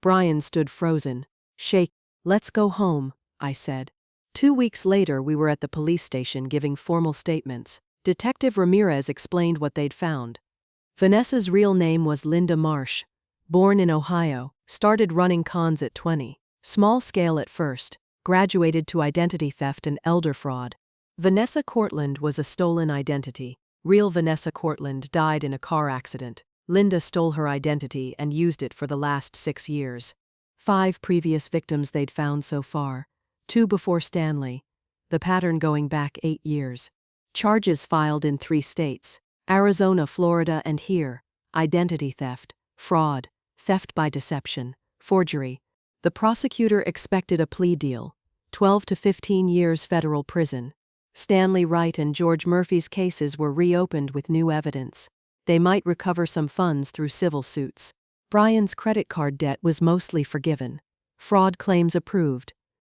[SPEAKER 1] Brian stood frozen, shaking. "Let's go home," I said. 2 weeks later we were at the police station giving formal statements. Detective Ramirez explained what they'd found. Vanessa's real name was Linda Marsh. Born in Ohio, started running cons at 20. Small scale at first, graduated to identity theft and elder fraud. Vanessa Cortland was a stolen identity. Real Vanessa Cortland died in a car accident. Linda stole her identity and used it for the last 6 years. 5 previous victims they'd found so far. 2 before Stanley. The pattern going back 8 years. Charges filed in 3 states: Arizona, Florida, and here. Identity theft, fraud, theft by deception, forgery. The prosecutor expected a plea deal, 12 to 15 years federal prison. Stanley Wright and George Murphy's cases were reopened with new evidence. They might recover some funds through civil suits. Brian's credit card debt was mostly forgiven. Fraud claims approved.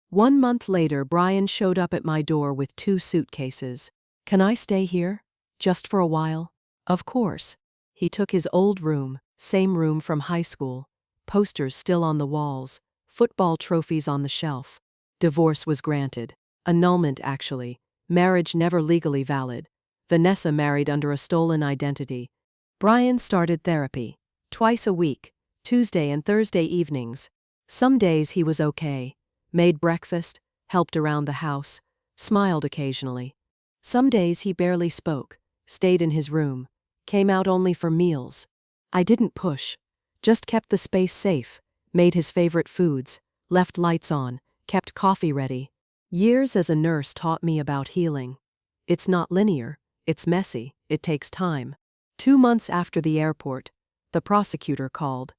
[SPEAKER 1] 1 month later, Brian showed up at my door with 2 suitcases. "Can I stay here? Just for a while?" "Of course." He took his old room, same room from high school. Posters still on the walls, football trophies on the shelf. Divorce was granted. Annulment, actually. Marriage never legally valid. Vanessa married under a stolen identity. Brian started therapy. Twice a week, Tuesday and Thursday evenings. Some days he was okay. Made breakfast, helped around the house, smiled occasionally. Some days he barely spoke, stayed in his room, came out only for meals. I didn't push, just kept the space safe, made his favorite foods, left lights on, kept coffee ready. Years as a nurse taught me about healing. It's not linear, It's messy, it takes time. 2 months after the airport, the prosecutor called.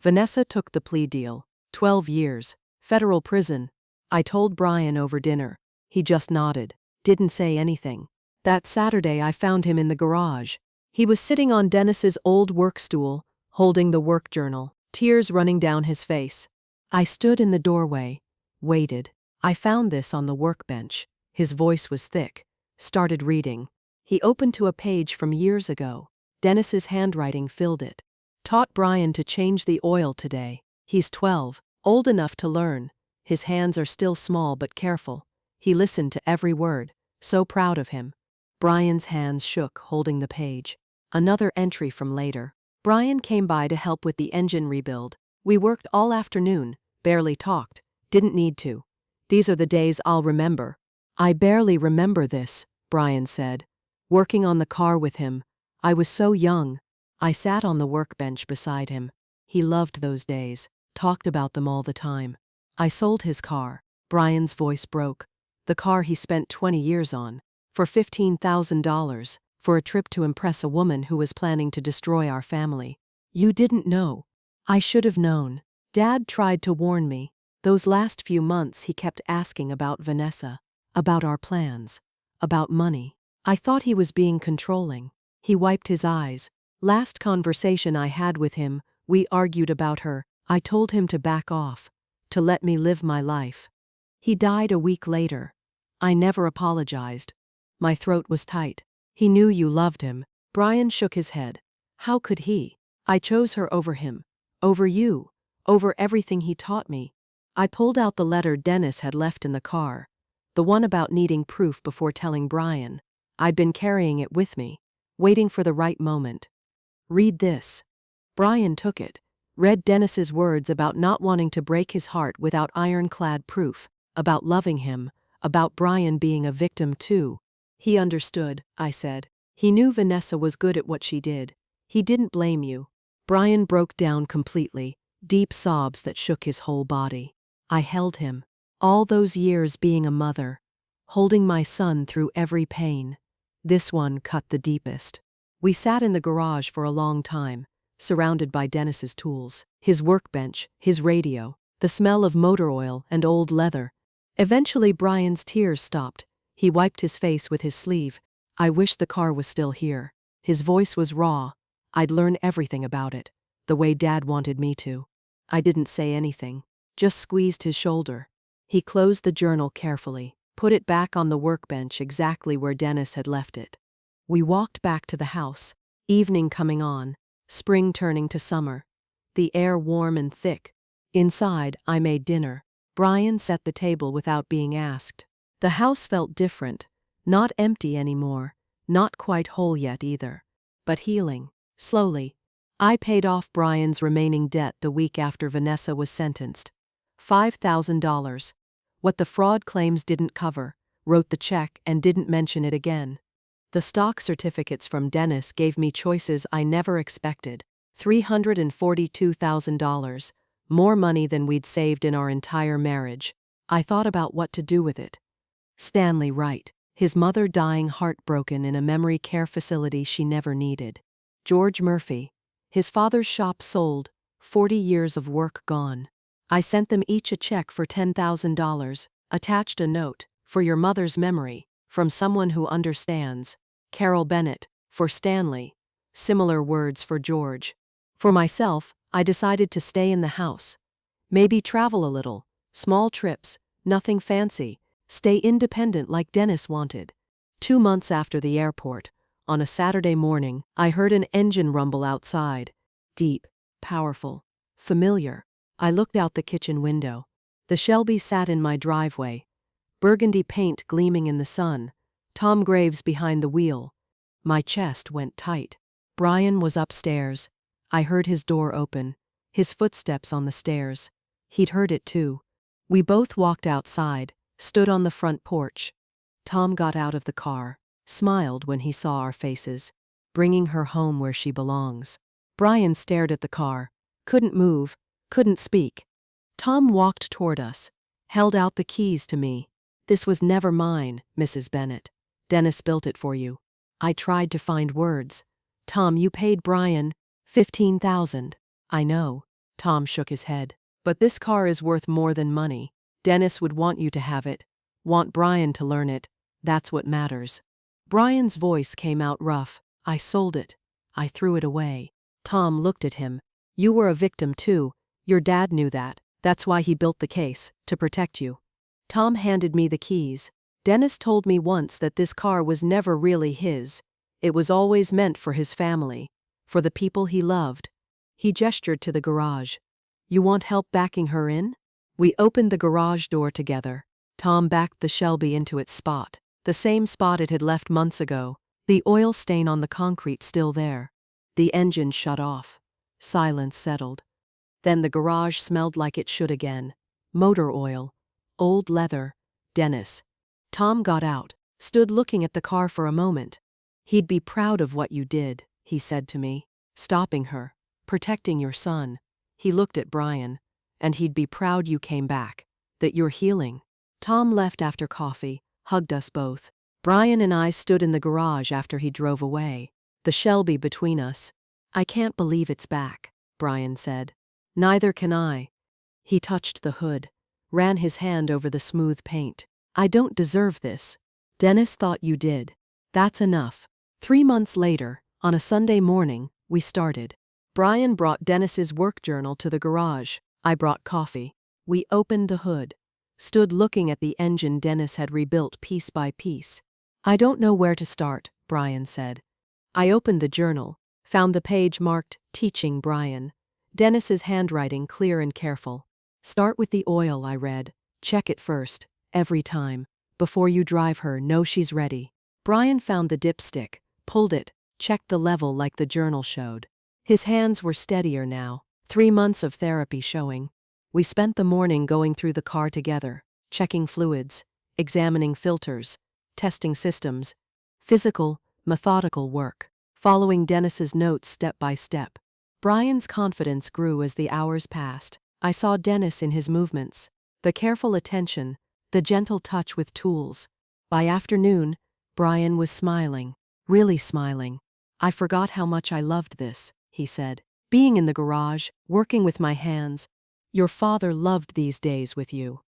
[SPEAKER 1] Vanessa took the plea deal. 12 years. Federal prison. I told Brian over dinner. He just nodded. Didn't say anything. That Saturday I found him in the garage. He was sitting on Dennis's old work stool, holding the work journal, tears running down his face. I stood in the doorway, waited. I found this on the workbench. His voice was thick. Started reading. He opened to a page from years ago. Dennis's handwriting filled it. Taught Brian to change the oil today. He's 12, old enough to learn. His hands are still small but careful. He listened to every word, so proud of him. Brian's hands shook, holding the page. Another entry from later. Brian came by to help with the engine rebuild. We worked all afternoon, barely talked, didn't need to. These are the days I'll remember. I barely remember this, Brian said. Working on the car with him. I was so young. I sat on the workbench beside him. He loved those days, talked about them all the time. I sold his car. Brian's voice broke. The car he spent 20 years on. For $15,000, for a trip to impress a woman who was planning to destroy our family. You didn't know. I should have known. Dad tried to warn me. Those last few months he kept asking about Vanessa, about our plans, about money. I thought he was being controlling. He wiped his eyes. Last conversation I had with him, we argued about her. I told him to back off, to let me live my life. He died a week later. I never apologized. My throat was tight. He knew you loved him. Brian shook his head. How could he? I chose her over him, over you, over everything he taught me. I pulled out the letter Dennis had left in the car, the one about needing proof before telling Brian. I'd been carrying it with me, waiting for the right moment. Read this. Brian took it, read Dennis's words about not wanting to break his heart without ironclad proof, about loving him, about Brian being a victim too. He understood, I said. He knew Vanessa was good at what she did. He didn't blame you. Brian broke down completely, deep sobs that shook his whole body. I held him. All those years being a mother, holding my son through every pain. This one cut the deepest. We sat in the garage for a long time, surrounded by Dennis's tools, his workbench, his radio, the smell of motor oil and old leather. Eventually Brian's tears stopped. He wiped his face with his sleeve. I wish the car was still here. His voice was raw. I'd learn everything about it, the way Dad wanted me to. I didn't say anything, just squeezed his shoulder. He closed the journal carefully, put it back on the workbench exactly where Dennis had left it. We walked back to the house, evening coming on, spring turning to summer, the air warm and thick. Inside, I made dinner. Brian set the table without being asked. The house felt different, not empty anymore, not quite whole yet either, but healing, slowly. I paid off Brian's remaining debt the week after Vanessa was sentenced. $5,000. What the fraud claims didn't cover, wrote the check and didn't mention it again. The stock certificates from Dennis gave me choices I never expected. $342,000, more money than we'd saved in our entire marriage. I thought about what to do with it. Stanley Wright, his mother dying heartbroken in a memory care facility she never needed. George Murphy, his father's shop sold, 40 years of work gone. I sent them each a check for $10,000, attached a note, for your mother's memory, from someone who understands. Carol Bennett, for Stanley. Similar words for George. For myself, I decided to stay in the house. Maybe travel a little, small trips, nothing fancy, stay independent like Dennis wanted. 2 months after the airport, on a Saturday morning, I heard an engine rumble outside. Deep, powerful, familiar. I looked out the kitchen window. The Shelby sat in my driveway. Burgundy paint gleaming in the sun. Tom Graves behind the wheel. My chest went tight. Brian was upstairs. I heard his door open, his footsteps on the stairs. He'd heard it too. We both walked outside, stood on the front porch. Tom got out of the car, smiled when he saw our faces, bringing her home where she belongs. Brian stared at the car, couldn't move, couldn't speak. Tom walked toward us, held out the keys to me. This was never mine, Mrs. Bennett. Dennis built it for you. I tried to find words. Tom, you paid Brian $15,000. I know. Tom shook his head. But this car is worth more than money. Dennis would want you to have it. Want Brian to learn it. That's what matters. Brian's voice came out rough. I sold it. I threw it away. Tom looked at him. You were a victim too. Your dad knew that. That's why he built the case, to protect you. Tom handed me the keys. Dennis told me once that this car was never really his. It was always meant for his family, for the people he loved. He gestured to the garage. You want help backing her in? We opened the garage door together. Tom backed the Shelby into its spot, the same spot it had left months ago, the oil stain on the concrete still there. The engine shut off. Silence settled. Then the garage smelled like it should again. Motor oil. Old leather. Dennis. Tom got out, stood looking at the car for a moment. He'd be proud of what you did, he said to me. Stopping her. Protecting your son. He looked at Brian. And he'd be proud you came back. That you're healing. Tom left after coffee, hugged us both. Brian and I stood in the garage after he drove away. The Shelby between us. I can't believe it's back, Brian said. Neither can I. He touched the hood, ran his hand over the smooth paint. I don't deserve this. Dennis thought you did. That's enough. 3 months later, on a Sunday morning, we started. Brian brought Dennis's work journal to the garage. I brought coffee. We opened the hood. Stood looking at the engine Dennis had rebuilt piece by piece. I don't know where to start, Brian said. I opened the journal, found the page marked Teaching Brian. Dennis's handwriting clear and careful. Start with the oil, I read. Check it first, every time. Before you drive her, know she's ready. Brian found the dipstick, pulled it, checked the level like the journal showed. His hands were steadier now, 3 months of therapy showing. We spent the morning going through the car together, checking fluids, examining filters, testing systems. Physical, methodical work, following Dennis's notes step by step. Brian's confidence grew as the hours passed. I saw Dennis in his movements, the careful attention, the gentle touch with tools. By afternoon, Brian was smiling, really smiling. I forgot how much I loved this, he said. Being in the garage, working with my hands. Your father loved these days with you.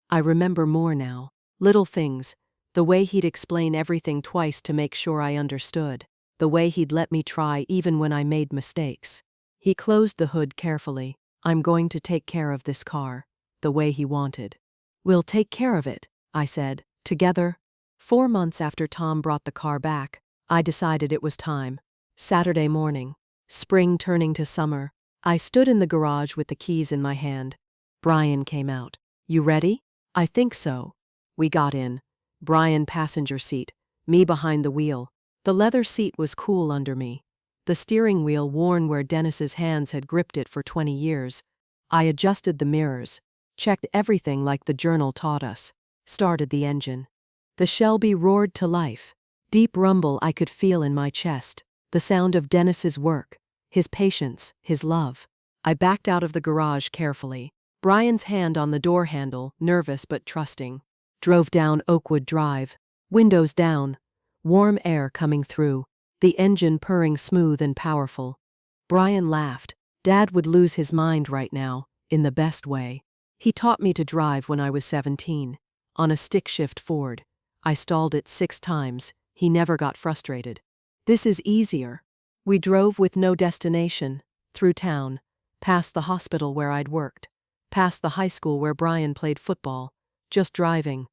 [SPEAKER 1] I remember more now. Little things. The way he'd explain everything twice to make sure I understood. The way he'd let me try even when I made mistakes. He closed the hood carefully. I'm going to take care of this car. The way he wanted. We'll take care of it, I said. Together. 4 months after Tom brought the car back, I decided it was time. Saturday morning. Spring turning to summer. I stood in the garage with the keys in my hand. Brian came out. You ready? I think so. We got in. Brian passenger seat, me behind the wheel. The leather seat was cool under me. The steering wheel worn where Dennis's hands had gripped it for 20 years. I adjusted the mirrors, checked everything like the journal taught us, started the engine. The Shelby roared to life. Deep rumble I could feel in my chest, the sound of Dennis's work, his patience, his love. I backed out of the garage carefully, Brian's hand on the door handle, nervous but trusting. Drove down Oakwood Drive, windows down, warm air coming through, the engine purring smooth and powerful. Brian laughed. Dad would lose his mind right now, in the best way. He taught me to drive when I was 17, on a stick-shift Ford. I stalled it 6 times, he never got frustrated. This is easier. We drove with no destination, through town, past the hospital where I'd worked, past the high school where Brian played football, just driving.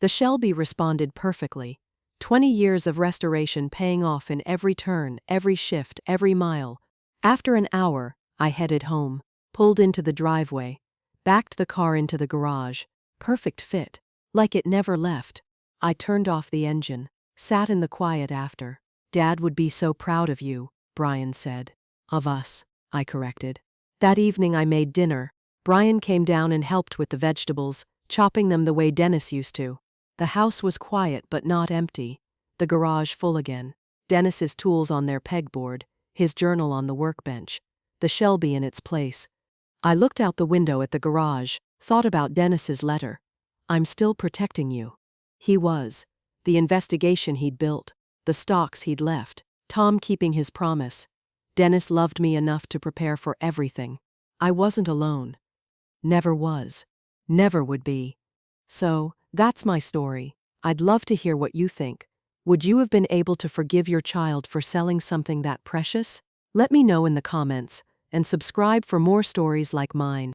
[SPEAKER 1] The Shelby responded perfectly. 20 years of restoration paying off in every turn, every shift, every mile. After an hour, I headed home, pulled into the driveway, backed the car into the garage. Perfect fit, like it never left. I turned off the engine, sat in the quiet after. Dad would be so proud of you, Brian said. Of us, I corrected. That evening I made dinner. Brian came down and helped with the vegetables, chopping them the way Dennis used to. The house was quiet but not empty, the garage full again. Dennis's tools on their pegboard, his journal on the workbench, the Shelby in its place. I looked out the window at the garage, thought about Dennis's letter. I'm still protecting you. He was. The investigation he'd built, the stocks he'd left, Tom keeping his promise. Dennis loved me enough to prepare for everything. I wasn't alone. Never was. Never would be. So, that's my story. I'd love to hear what you think. Would you have been able to forgive your child for selling something that precious? Let me know in the comments, and subscribe for more stories like mine.